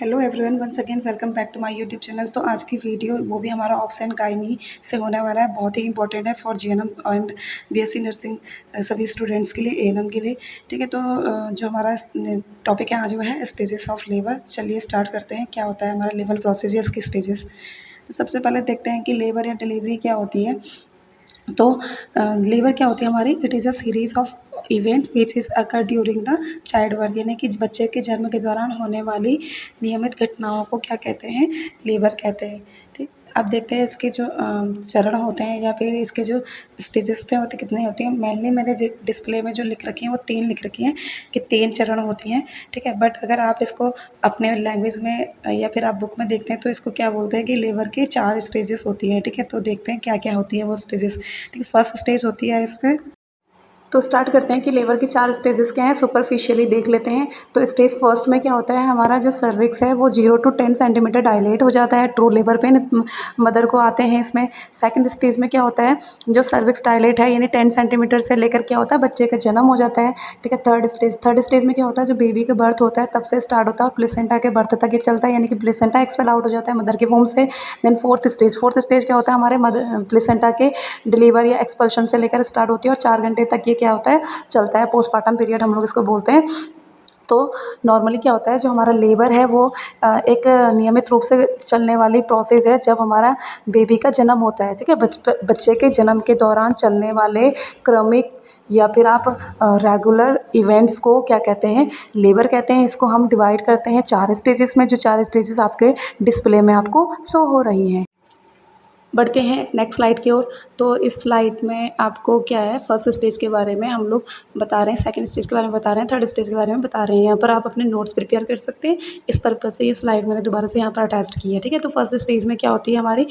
Hello everyone, once again welcome back to my YouTube channel. तो आज की video वो भी हमारा ऑप्स एंड गायनी से होने वाला है। बहुत ही इंपॉर्टेंट है for GNM and BSc nursing सभी स्टूडेंट्स के लिए, एएनएम के लिए। ठीक है, तो जो हमारा टॉपिक है आज वो है स्टेजेस ऑफ लेबर। चलिए स्टार्ट करते हैं। क्या होता है हमारा लेबर प्रोसीजर्स की स्टेजेस। तो सबसे पहले देखते हैं कि लेबर या डिलीवरी क्या होती है। तो लेबर क्या होती है हमारी, it is a series of event which is occur during the child birth, यानी कि बच्चे के जन्म के दौरान होने वाली नियमित घटनाओं को क्या कहते हैं, लेबर कहते हैं। ठीक, अब देखते हैं इसके जो चरण होते हैं या फिर इसके जो स्टेजेस होते हैं वो कितने होते हैं। मेनली मैंने डिस्प्ले में जो लिख रखी हैं वो 3 लिख रखी हैं कि 3 चरण होती हैं। ठीक है, बट अगर आप इसको अपने लैंग्वेज में या फिर आप बुक में देखते हैं तो इसको क्या बोलते हैं कि लेबर के 4 स्टेजेस होती हैं। ठीक है, तो देखते हैं क्या क्या होती है वो स्टेजेस। ठीक है, फर्स्ट स्टेज होती है इसमें। तो स्टार्ट करते हैं कि लेबर की 4 स्टेजेस क्या हैं, सुपरफिशियली देख लेते हैं। तो स्टेज फर्स्ट में क्या होता है, हमारा जो सर्विक्स है वो 0 to 10 सेंटीमीटर डायलेट हो जाता है। ट्रू लेबर पेन मदर को आते हैं इसमें। सेकंड स्टेज में क्या होता है, जो सर्विक्स डायलेट है यानी 10 सेंटीमीटर से लेकर क्या होता है, बच्चे का जन्म हो जाता है। ठीक है, थर्ड स्टेज में क्या होता है, जो बेबी का बर्थ होता है तब से स्टार्ट होता है, प्लेसेंटा के बर्थ तक ये चलता है, यानी कि प्लेसेंटा एक्सपेल आउट हो जाता है मदर के वोम से। देन फोर्थ स्टेज क्या होता है, हमारे मदर प्लेसेंटा के डिलीवर या एक्सपल्शन से लेकर स्टार्ट होती है और 4 घंटे तक ये क्या होता है, चलता है। पोस्टमार्टम पीरियड हम लोग इसको बोलते हैं। तो नॉर्मली क्या होता है, जो हमारा लेबर है वो एक नियमित रूप से चलने वाली प्रोसेस है जब हमारा बेबी का जन्म होता है। ठीक है, बच्चे के जन्म के दौरान चलने वाले क्रमिक या फिर आप रेगुलर इवेंट्स को क्या कहते हैं, लेबर कहते हैं। इसको हम डिवाइड करते हैं 4 स्टेजेस में, जो 4 स्टेजेस आपके डिस्प्ले में आपको शो हो रही हैं। बढ़ते हैं नेक्स्ट स्लाइड की ओर। तो इस स्लाइड में आपको क्या है, फर्स्ट स्टेज के बारे में हम लोग बता रहे हैं, सेकंड स्टेज के बारे में बता रहे हैं, थर्ड स्टेज के बारे में बता रहे हैं। यहाँ पर आप अपने नोट्स प्रिपेयर कर सकते हैं। इस पर्पज़ से ये स्लाइड मैंने दोबारा से यहाँ पर अटैच की है। ठीक है, तो फर्स्ट स्टेज में क्या होती है, हमारी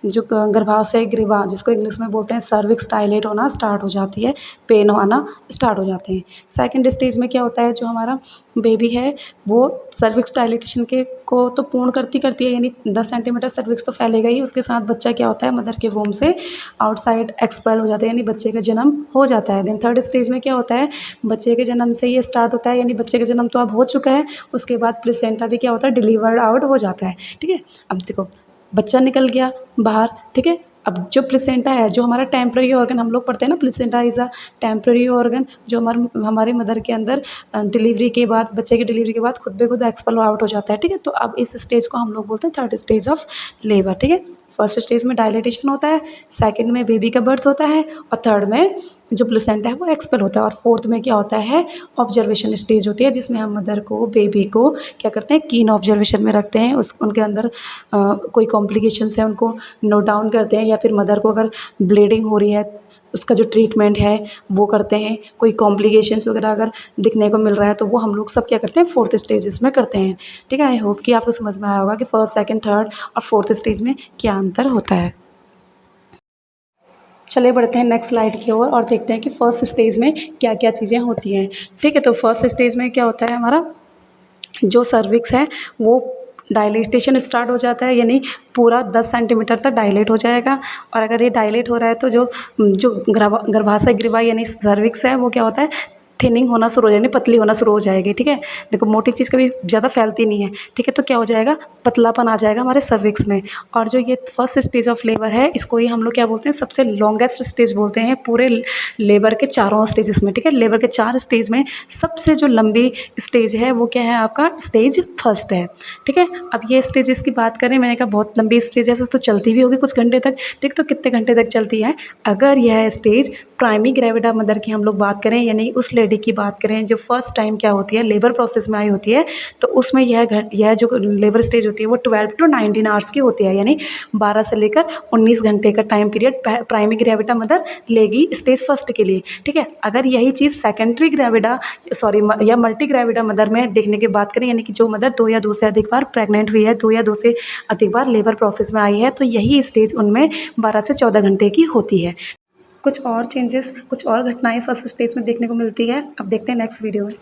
जो गर्भाशय ग्रीवा जिसको इंग्लिश में बोलते हैं, सर्विक्स डायलेट होना स्टार्ट हो जाती है, पेन आना स्टार्ट हो जाते हैं। सेकेंड स्टेज में क्या होता है, जो हमारा बेबी है वो सर्विक्स डायलेटेशन के को तो पूर्ण करती है, यानी 10 सेंटीमीटर सर्विक्स तो फैलेगा ही, उसके साथ बच्चा क्या होता है, मदर के वोम से आउटसाइड एक्सपेल हो जाता है, यानी बच्चे का जन्म हो जाता है। देन थर्ड स्टेज में क्या होता है, बच्चे के जन्म से ये स्टार्ट होता है, यानी बच्चे का जन्म तो अब हो चुका है, उसके बाद प्लेसेंटा भी क्या होता है, डिलीवर्ड आउट हो जाता है। ठीक है, अब देखो बच्चा निकल गया बाहर। ठीक है, अब जो प्लेसेंटा है, जो हमारा टेम्पररी ऑर्गन हम लोग पढ़ते हैं ना, placenta is a temporary organ, जो हमारे मदर के अंदर डिलीवरी के बाद, बच्चे की डिलीवरी के बाद खुद ब खुद एक्सपेल आउट हो जाता है। ठीक है, तो अब इस स्टेज को हम लोग बोलते हैं थर्ड स्टेज ऑफ लेबर। ठीक है, फर्स्ट स्टेज में डायलेटेशन होता है, सेकंड में बेबी का बर्थ होता है और थर्ड में जो प्लेसेंटा है वो एक्सपेल होता है, और फोर्थ में क्या होता है, ऑब्जर्वेशन स्टेज होती है, जिसमें हम मदर को, बेबी को क्या करते हैं, कीन ऑब्जर्वेशन में रखते हैं। उनके अंदर कोई कॉम्प्लिकेशंस है उनको नोट डाउन करते हैं, या फिर मदर को अगर ब्लीडिंग हो रही है उसका जो ट्रीटमेंट है वो करते हैं। कोई कॉम्प्लिकेशंस वगैरह अगर दिखने को मिल रहा है तो वो हम लोग सब क्या करते हैं, फोर्थ स्टेजेस में करते हैं। ठीक है, आई होप कि आपको समझ में आया होगा कि फर्स्ट, सेकंड, थर्ड और फोर्थ स्टेज में क्या अंतर होता है। चलिए बढ़ते हैं नेक्स्ट स्लाइड की ओर और देखते हैं कि फर्स्ट स्टेज में क्या क्या चीज़ें होती हैं। ठीक है, तो फर्स्ट स्टेज में क्या होता है, हमारा जो सर्विक्स है वो डायलेटेशन स्टार्ट हो जाता है, यानी पूरा 10 सेंटीमीटर तक डायलेट हो जाएगा। और अगर ये डायलेट हो रहा है तो जो जो गर्भाशय ग्रीवा यानी सर्विक्स है वो क्या होता है, थिनिंग होना शुरू हो जाएगी, पतली होना शुरू हो जाएगी। ठीक है, देखो मोटी चीज़ कभी ज़्यादा फैलती नहीं है। ठीक है, तो क्या हो जाएगा, पतलापन आ जाएगा हमारे सर्विक्स में। और जो ये फर्स्ट स्टेज ऑफ लेबर है, इसको ही हम लोग क्या बोलते हैं, सबसे लॉन्गेस्ट स्टेज बोलते हैं पूरे लेबर के चारों स्टेजेस में। ठीक है, लेबर के 4 स्टेज में सबसे जो लंबी स्टेज है वो क्या है, आपका स्टेज फर्स्ट है। ठीक है, अब ये स्टेजेस की बात करें, मैंने कहा बहुत लंबी स्टेज है तो चलती भी होगी कुछ घंटे तक। ठीक, तो कितने घंटे तक चलती है, अगर यह स्टेज प्राइमी ग्रेविडा मदर की हम लोग बात करें, यानी उस लेडी की बात करें जो फर्स्ट टाइम क्या होती है, लेबर प्रोसेस में आई होती है, तो उसमें यह जो लेबर स्टेज होती है वो 12 to 19 आवर्स की होती है, यानी 12 से लेकर 19 घंटे का time period primi gravida mother लेगी स्टेज फर्स्ट के लिए। ठीक है, अगर यही चीज़ सेकेंडरी ग्रेविडा या मल्टी ग्रेविडा मदर में देखने की बात करें, यानी कि जो मदर 2 या 2 से अधिक बार प्रेग्नेंट हुई है, 2 या 2 से अधिक बार लेबर प्रोसेस में आई है, तो यही स्टेज उनमें 12 से 14 घंटे की होती है। कुछ और चेंजेस, कुछ और घटनाएं फर्स्ट स्टेज में देखने को मिलती है। अब देखते हैं नेक्स्ट वीडियो में।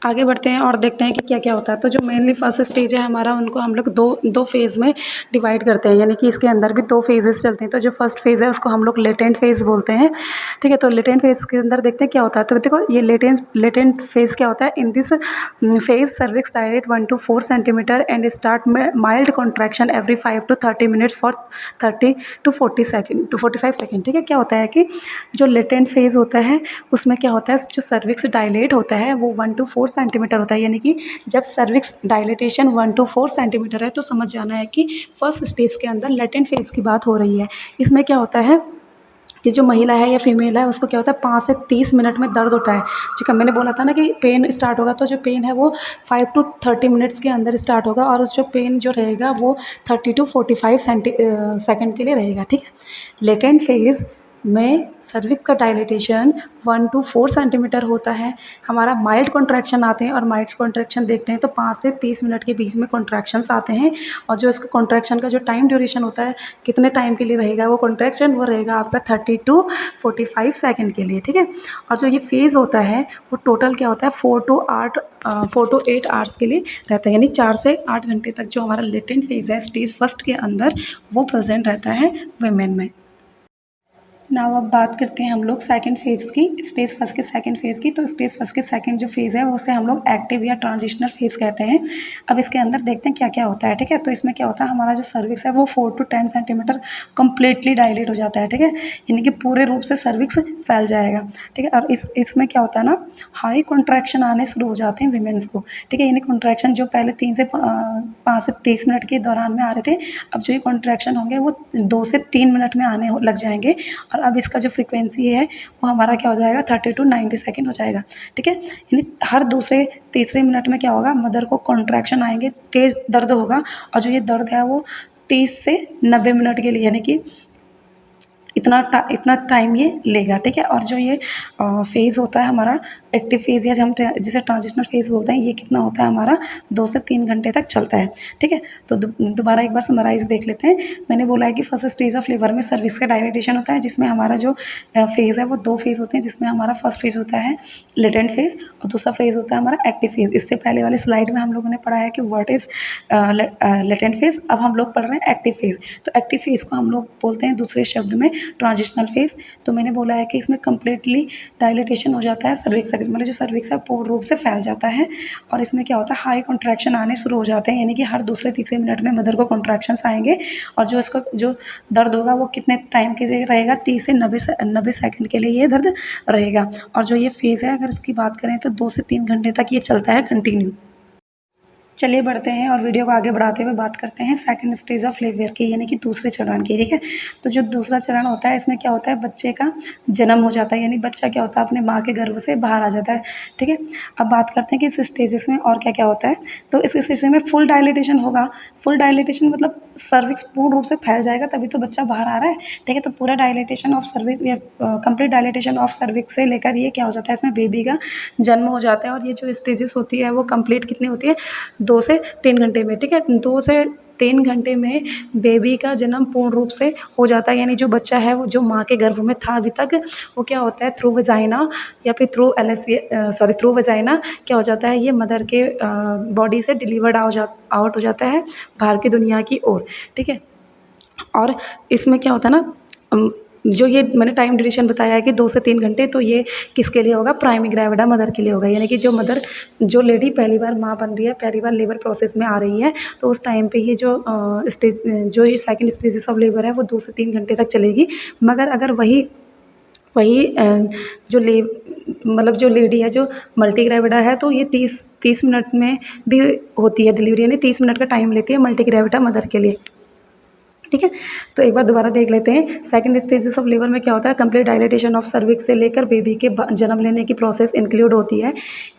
आगे बढ़ते हैं और देखते हैं कि क्या-क्या होता है। तो जो मेनली फर्स्ट स्टेज है हमारा, उनको हम लोग दो फ़ेज़ में डिवाइड करते हैं, यानी कि इसके अंदर भी 2 फ़ेजेज़ चलते हैं। तो जो फर्स्ट फ़ेज़ है उसको हम लोग लेटेंट फ़ेज़ बोलते हैं, ठीक है? तो लेटेंट फ़ेज़ के अंदर देखते हैं क्या होता है। तो देखो ये लेटेंट फ़ेज़ क्या होता है, in this phase cervix dilate 1 to 4 centimetre and start में mild contraction every 5 to 30 minutes for 30 to 40 second to 45 second, ठीक है? क्या होता है कि जो लेटेंट फ़ेज़ होता है उसमें क्या होता है, जो सर्विक्स डायलेट होता है वो 1 to 4 सेंटीमीटर होता है, यानी कि जब सर्विक्स डायलेटेशन 1 to 4 सेंटीमीटर है तो समझ जाना है कि फर्स्ट स्टेज के अंदर लेटेंट फेज़ की बात हो रही है। इसमें क्या होता है कि जो महिला है या फीमेल है उसको क्या होता है 5 से 30 मिनट में दर्द होता है। ठीक है, मैंने बोला था ना कि पेन स्टार्ट होगा, तो जो पेन है वो 5 to 30 मिनट्स के अंदर स्टार्ट होगा और उस जो पेन जो रहेगा वो 30 to 45 सेकंड के लिए रहेगा, ठीक है। लेटेंट फेज़ में सर्विक्स का डायलिटेशन 1 to 4 सेंटीमीटर होता है। हमारा माइल्ड कॉन्ट्रैक्शन आते हैं और माइल्ड कॉन्ट्रैक्शन देखते हैं तो 5 से 30 मिनट के बीच में कॉन्ट्रैक्शंस आते हैं और जो इसका कॉन्ट्रैक्शन का जो टाइम ड्यूरेशन होता है, कितने टाइम के लिए रहेगा वो कॉन्ट्रैक्शन, वो रहेगा आपका 30 to 45 सेकंड के लिए, ठीक है। और जो ये फेज़ होता है वो टोटल क्या होता है 4 to 8 आवर्स के लिए रहता है, यानी 4 से 8 घंटे तक जो हमारा लेटेंट फेज़ है स्टेज फर्स्ट के अंदर वो प्रेजेंट रहता है वुमेन में। नाउ अब बात करते हैं हम लोग सेकंड फेज़ की, स्टेज फर्स्ट के सेकंड फेज़ की। तो स्टेज फर्स्ट के सेकंड जो फेज़ है उसे हम लोग एक्टिव या ट्रांजिशनल फेज़ कहते हैं। अब इसके अंदर देखते हैं क्या क्या होता है, ठीक है। तो इसमें क्या होता है, हमारा जो सर्विक्स है वो 4 to 10 सेंटीमीटर कम्प्लीटली डायलेट हो जाता है, ठीक है, यानी कि पूरे रूप से सर्विक्स फैल जाएगा, ठीक है। और इसमें क्या होता है ना, हाई कॉन्ट्रैक्शन आने शुरू हो जाते हैं वीमेंस को, ठीक है। यानी कॉन्ट्रैक्शन जो पहले 5 से 30 मिनट के दौरान में आ रहे थे, अब जो ये कॉन्ट्रैक्शन होंगे वो 2 से 3 मिनट में आने लग जाएंगे और अब इसका जो फ्रीक्वेंसी है वो हमारा क्या हो जाएगा 30 to 90 सेकेंड हो जाएगा, ठीक है। यानी हर दूसरे तीसरे मिनट में क्या होगा, मदर को कॉन्ट्रैक्शन आएंगे, तेज़ दर्द होगा और जो ये दर्द है वो 30 से 90 मिनट के लिए, यानी कि इतना टाइम ये लेगा, ठीक है। और जो ये फेज़ होता है हमारा एक्टिव फेज़ या जिसे ट्रांजिशनल फेज़ बोलते हैं, ये कितना होता है हमारा 2 से 3 घंटे तक चलता है, ठीक है। तो दोबारा एक बार समराइज़ देख लेते हैं। मैंने बोला है कि फर्स्ट स्टेज ऑफ लेबर में सर्विक्स का डायलिटेशन होता है, जिसमें हमारा जो फेज़ है वो 2 फेज़ होते हैं, जिसमें हमारा फर्स्ट फेज़ होता है लेटेंट फेज़ और दूसरा फेज़ होता है हमारा एक्टिव फेज़। इससे पहले वाले स्लाइड में हम लोगों ने पढ़ा है कि व्हाट इज़ लेटेंट फेज़। अब हम लोग पढ़ रहे हैं एक्टिव फेज़। तो एक्टिव फेज़ को हम लोग बोलते हैं दूसरे शब्द में ट्रांजिशनल फेज़। तो मैंने बोला है कि इसमें कंप्लीटली डायलिटेशन हो जाता है सर्विक्स, मतलब जो सर्विक्स है पूर्ण रूप से फैल जाता है और इसमें क्या होता है हाई कॉन्ट्रैक्शन आने शुरू हो जाते हैं, यानी कि हर दूसरे तीसरे मिनट में मदर को कॉन्ट्रैक्शंस आएंगे और जो इसका जो दर्द होगा वो कितने टाइम के लिए रहेगा, 30 से 90 सेकंड के लिए ये दर्द रहेगा। और जो ये फेज़ है अगर इसकी बात करें तो 2 से 3 घंटे तक ये चलता है कंटिन्यू। चलिए बढ़ते हैं और वीडियो को आगे बढ़ाते हुए बात करते हैं सेकंड स्टेज ऑफ लेबर की, यानी कि दूसरे चरण की, ठीक है। तो जो दूसरा चरण होता है इसमें क्या होता है, बच्चे का जन्म हो जाता है, यानी बच्चा क्या होता है अपने माँ के गर्भ से बाहर आ जाता है, ठीक है। अब बात करते हैं कि इस स्टेजेस में और क्या क्या होता है। तो इस स्टेज में फुल डायलिटेशन होगा। फुल डायलिटेशन मतलब सर्विक्स पूर्ण रूप से फैल जाएगा तभी तो बच्चा बाहर आ रहा है, ठीक है। तो पूरा डायलिटेशन ऑफ सर्विक्स या कंप्लीट डायलिटेशन ऑफ सर्विक्स से लेकर ये क्या हो जाता है, इसमें बेबी का जन्म हो जाता है। और ये जो स्टेजेस होती है वो कंप्लीट कितनी होती है, 2 से 3 घंटे में, ठीक है। 2 से 3 घंटे में बेबी का जन्म पूर्ण रूप से हो जाता है, यानी जो बच्चा है वो जो माँ के गर्भ में था अभी तक वो क्या होता है थ्रू वजाइना या फिर थ्रू वजाइना क्या हो जाता है, ये मदर के बॉडी से डिलीवर्ड आउट हो जाता है बाहर की दुनिया की ओर, ठीक है। और इसमें क्या होता है ना, जो ये मैंने टाइम ड्यूरेशन बताया है कि 2 से 3 घंटे, तो ये किसके लिए होगा, प्राइमरी ग्रेविडा मदर के लिए होगा, यानी कि जो लेडी पहली बार माँ बन रही है, पहली बार लेबर प्रोसेस में आ रही है, तो उस टाइम पे ये जो ये सेकंड स्टेजेस ऑफ लेबर है वो 2 से 3 घंटे तक चलेगी। मगर अगर वही वही जो ले मतलब जो लेडी है जो मल्टी ग्रेविडा है तो ये 30 मिनट में भी होती है डिलीवरी, यानी 30 मिनट का टाइम लेती है मल्टी ग्रेविडा मदर के लिए, ठीक है। तो एक बार दोबारा देख लेते हैं सेकंड स्टेजेस ऑफ लेबर में क्या होता है, कंप्लीट डायलिटेशन ऑफ सर्विक्स से लेकर बेबी के जन्म लेने की प्रोसेस इंक्लूड होती है।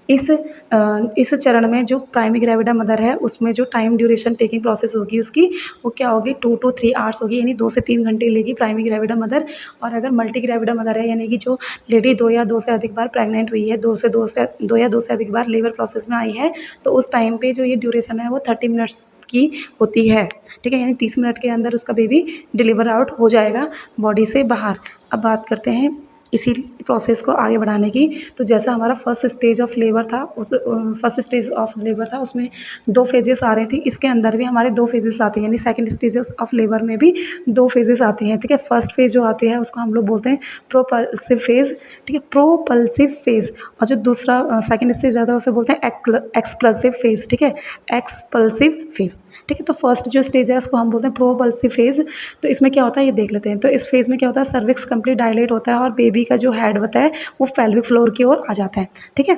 इस चरण में जो प्राइमरी ग्रेविडा मदर है उसमें जो टाइम ड्यूरेशन टेकिंग प्रोसेस होगी उसकी वो क्या होगी 2 to 3 आवर्स होगी, यानी 2 से 3 घंटे लेगी प्राइमरी ग्रेविडा मदर। और अगर मल्टी ग्रेविडा मदर है यानी कि जो लेडी 2 या 2 से अधिक बार प्रेग्नेंट हुई है, 2 या 2 से अधिक बार लेबर प्रोसेस में आई है, तो उस टाइम पे जो ये ड्यूरेशन है वो 30 मिनट्स की होती है, ठीक है। यानी 30 मिनट के अंदर उसका बेबी डिलीवर आउट हो जाएगा बॉडी से बाहर। अब बात करते हैं इसी प्रोसेस को आगे बढ़ाने की। तो जैसा हमारा फर्स्ट स्टेज ऑफ लेबर था, उस फर्स्ट स्टेज ऑफ लेबर था, उसमें 2 फेजेस आ रही थी। इसके अंदर भी हमारे 2 फेजेस आते हैं, यानी सेकंड स्टेजेस ऑफ लेबर में भी 2 फेजेस आते हैं, ठीक है। फर्स्ट फेज जो आती है उसको हम लोग बोलते हैं प्रोपल्सिव फेज, ठीक है, प्रोपल्सिव फेज। और जो दूसरा सेकंड स्टेज आता है उसे बोलते हैं एक्सप्लोसिव फेज, ठीक है, एक्सपल्सिव फेज, ठीक है। तो फर्स्ट जो स्टेज है उसको हम बोलते हैं प्रोपल्सिव फेज। तो इसमें क्या होता है ये देख लेते हैं। तो इस फेज में क्या होता है, सर्विक्स कंप्लीट डायलेट होता है और बेबी का जो हेड होता है वो पेल्विक फ्लोर की ओर आ जाता है, ठीक है।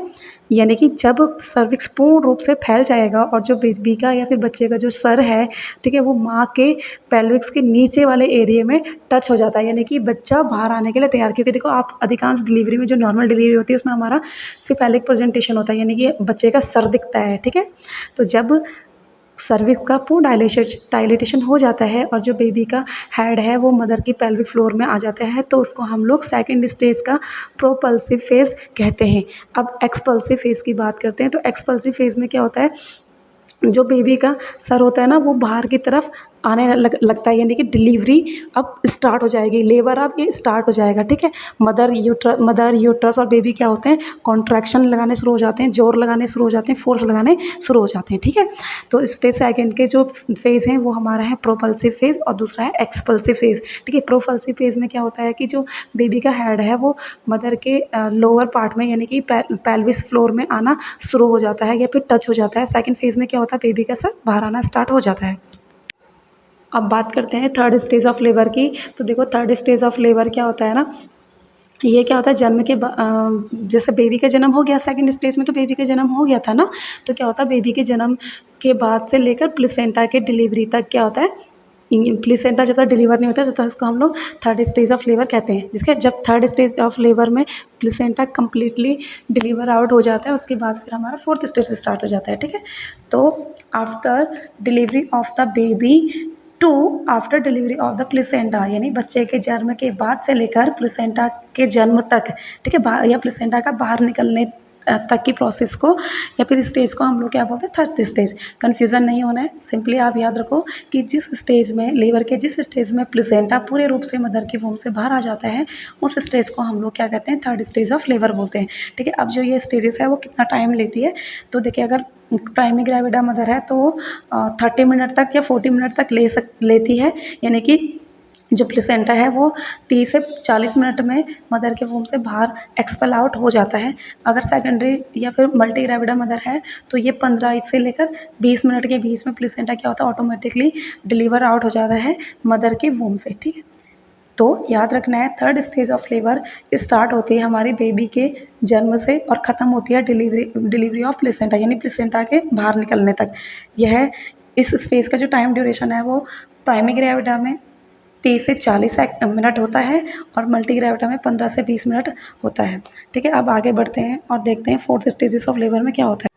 यानी कि जब सर्विक्स पूर्ण रूप से फैल जाएगा और जो बेबी का या फिर बच्चे का जो सर है, ठीक है, वो माँ के पेल्विक्स के नीचे वाले एरिया में टच हो जाता है, यानी कि बच्चा बाहर आने के लिए तैयार। क्योंकि देखो आप अधिकांश डिलीवरी में जो नॉर्मल डिलीवरी होती है उसमें हमारा सिफेलिक प्रेजेंटेशन होता है, यानी कि बच्चे का सर दिखता है, ठीक है। तो जब सर्विक्स का पूर्ण डायलेटेशन हो जाता है और जो बेबी का हेड है वो मदर की पेल्विक फ्लोर में आ जाता है, तो उसको हम लोग सेकंड स्टेज का प्रोपल्सिव फेज कहते हैं। अब एक्सपल्सिव फेज की बात करते हैं। तो एक्सपल्सिव फेज में क्या होता है, जो बेबी का सर होता है ना वो बाहर की तरफ आने लगता है, यानी कि डिलीवरी अब स्टार्ट हो जाएगी, लेबर अब ये स्टार्ट हो जाएगा, ठीक है। मदर यूट्रस और बेबी क्या होते हैं, कॉन्ट्रैक्शन लगाने शुरू हो जाते हैं, जोर लगाने शुरू हो जाते हैं, फोर्स लगाने शुरू हो जाते हैं, ठीक है। तो स्टेज सेकंड के जो फेज़ हैं वो हमारा है प्रोपल्सिव फेज़ और दूसरा है एक्सपल्सिव फेज़, ठीक है। प्रोपल्सिव फेज़ में क्या होता है कि जो बेबी का हेड है वो मदर के लोअर पार्ट में, यानी कि पेल्विस फ्लोर में आना शुरू हो जाता है या फिर टच हो जाता है। सेकंड फेज़ में क्या होता है, बेबी का सर बाहर आना स्टार्ट हो जाता है। अब बात करते हैं थर्ड स्टेज ऑफ लेबर की। तो देखो थर्ड स्टेज ऑफ लेबर क्या होता है ना, ये क्या होता है, जन्म के जैसे बेबी का जन्म हो गया सेकंड स्टेज में, तो बेबी का जन्म हो गया था ना, तो क्या होता है बेबी के जन्म के बाद से लेकर प्लेसेंटा के डिलीवरी तक क्या होता है, प्लेसेंटा जब तक डिलीवर नहीं होता जब तक उसको हम लोग थर्ड स्टेज ऑफ लेबर कहते हैं। जिसके जब थर्ड स्टेज ऑफ लेबर में प्लेसेंटा कम्प्लीटली डिलीवर आउट हो जाता है उसके बाद फिर हमारा फोर्थ स्टेज स्टार्ट हो जाता है, ठीक है। तो after delivery of the baby to after delivery of the placenta, यानी बच्चे के जन्म के बाद से लेकर प्लेसेंटा के जन्म तक, ठीक है, या प्लेसेंटा का बाहर निकलने तक की प्रोसेस को या फिर स्टेज को हम लोग क्या बोलते हैं, थर्ड स्टेज। कन्फ्यूज़न नहीं होना है, सिंपली आप याद रखो कि जिस स्टेज में लेबर के जिस स्टेज में प्लेसेंटा पूरे रूप से मदर के वूम से बाहर आ जाता है उस स्टेज को हम लोग क्या कहते हैं, थर्ड स्टेज ऑफ लेबर बोलते हैं, ठीक है। अब जो ये स्टेजेस है वो कितना टाइम लेती है, तो देखिए अगर प्राइमरी ग्रेविडा मदर है तो 30 मिनट तक या 40 मिनट तक लेती है, यानी कि जो प्लेसेंटा है वो 30 से 40 मिनट में मदर के वूम से बाहर एक्सपेल आउट हो जाता है। अगर सेकेंडरी या फिर मल्टी ग्रेविडा मदर है तो ये 15 से लेकर 20 मिनट के बीच में प्लेसेंटा क्या होता है, ऑटोमेटिकली डिलीवर आउट हो जाता है मदर के वूम से, ठीक है। तो याद रखना है third stage of labour start होती है हमारी बेबी के जन्म से और ख़त्म होती है डिलीवरी ऑफ प्लेसेंटा, यानी प्लेसेंटा के बाहर निकलने तक। यह इस स्टेज का जो टाइम ड्यूरेशन है वो प्राइमरी ग्रेविडा में 30 से 40 मिनट होता है और मल्टी ग्रेविडा में 15 से 20 मिनट होता है, ठीक है। अब आगे बढ़ते हैं और देखते हैं फोर्थ स्टेजेस ऑफ लेबर में क्या होता है,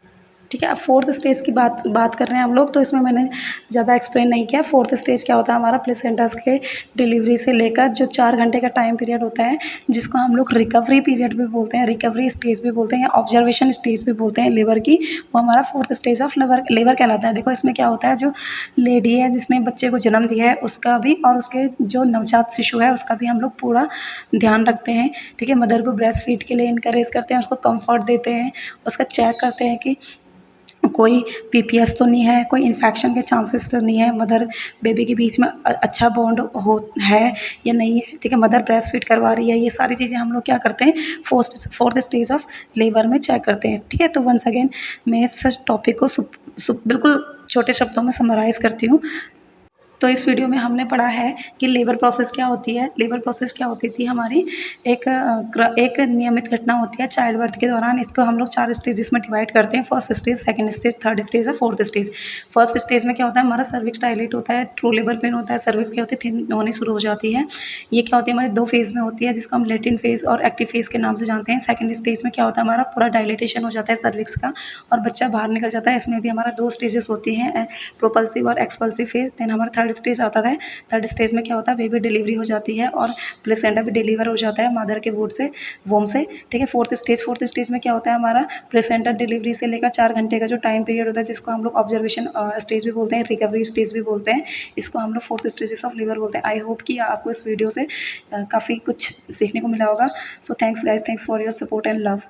ठीक है। अब फोर्थ स्टेज की बात कर रहे हैं हम लोग, तो इसमें मैंने ज़्यादा एक्सप्लेन नहीं किया। फोर्थ स्टेज क्या होता है, हमारा प्लेसेंटास के डिलीवरी से लेकर जो 4 घंटे का टाइम पीरियड होता है जिसको हम लोग रिकवरी पीरियड भी बोलते हैं, रिकवरी स्टेज भी बोलते हैं या ऑब्जर्वेशन स्टेज भी बोलते हैं लेबर की, वो हमारा फोर्थ स्टेज ऑफ लेबर कहलाता है। देखो इसमें क्या होता है, जो लेडी है जिसने बच्चे को जन्म दिया है उसका भी और उसके जो नवजात शिशु है उसका भी हम लोग पूरा ध्यान रखते हैं, ठीक है। मदर को ब्रेस्ट फीड के लिए इनकरेज करते हैं, उसको कम्फर्ट देते हैं, उसका चेक करते हैं कि कोई पीपीएस तो नहीं है, कोई इन्फेक्शन के चांसेस तो नहीं है, मदर बेबी के बीच में अच्छा बॉन्ड हो है या नहीं है, ठीक है। मदर ब्रेस्ट फीड करवा रही है, ये सारी चीज़ें हम लोग क्या करते हैं फोर्थ स्टेज ऑफ लेबर में चेक करते हैं, ठीक है। तो वंस अगेन मैं इस टॉपिक को बिल्कुल छोटे शब्दों में समराइज़ करती हूँ। तो इस वीडियो में हमने पढ़ा है कि लेबर प्रोसेस क्या होती है। लेबर प्रोसेस क्या होती थी हमारी, एक नियमित घटना होती है चाइल्ड बर्थ के दौरान। इसको हम लोग 4 स्टेजेस में डिवाइड करते हैं, first stage, second stage, third stage और फोर्थ स्टेज। फर्स्ट स्टेज में क्या होता है, हमारा सर्विक्स डायलेट होता है, ट्रू लेबर पेन होता है, सर्विक्स क्या होती है थिन होनी शुरू हो जाती है। ये क्या होती है हमारे 2 फेज़ में होती है जिसको हम लेटेंट फेज़ और एक्टिव फेज़ के नाम से जानते हैं। सेकंड स्टेज में क्या होता है, हमारा पूरा डायलेटेशन हो जाता है सर्विक्स का और बच्चा बाहर निकल जाता है। इसमें भी हमारा 2 स्टेजेस होती हैं, प्रोपल्सिव और एक्सपल्सिव फेज़। देन हमारा थर्ड स्टेज आता है। थर्ड स्टेज में क्या होता है, बेबी डिलीवरी हो जाती है और प्लेसेंटा भी डिलीवर हो जाता है मदर के वोम से, ठीक है। फोर्थ स्टेज में क्या होता है, हमारा प्लेसेंटा डिलीवरी से लेकर 4 घंटे का जो टाइम पीरियड होता है, जिसको हम लोग ऑब्जर्वेशन स्टेज भी बोलते हैं, रिकवरी स्टेज भी बोलते हैं, इसको हम लोग फोर्थ स्टेजेस ऑफ लेबर बोलते हैं। आई होप कि आपको इस वीडियो से काफ़ी कुछ सीखने को मिला होगा। So thanks guys, thanks for your support and love.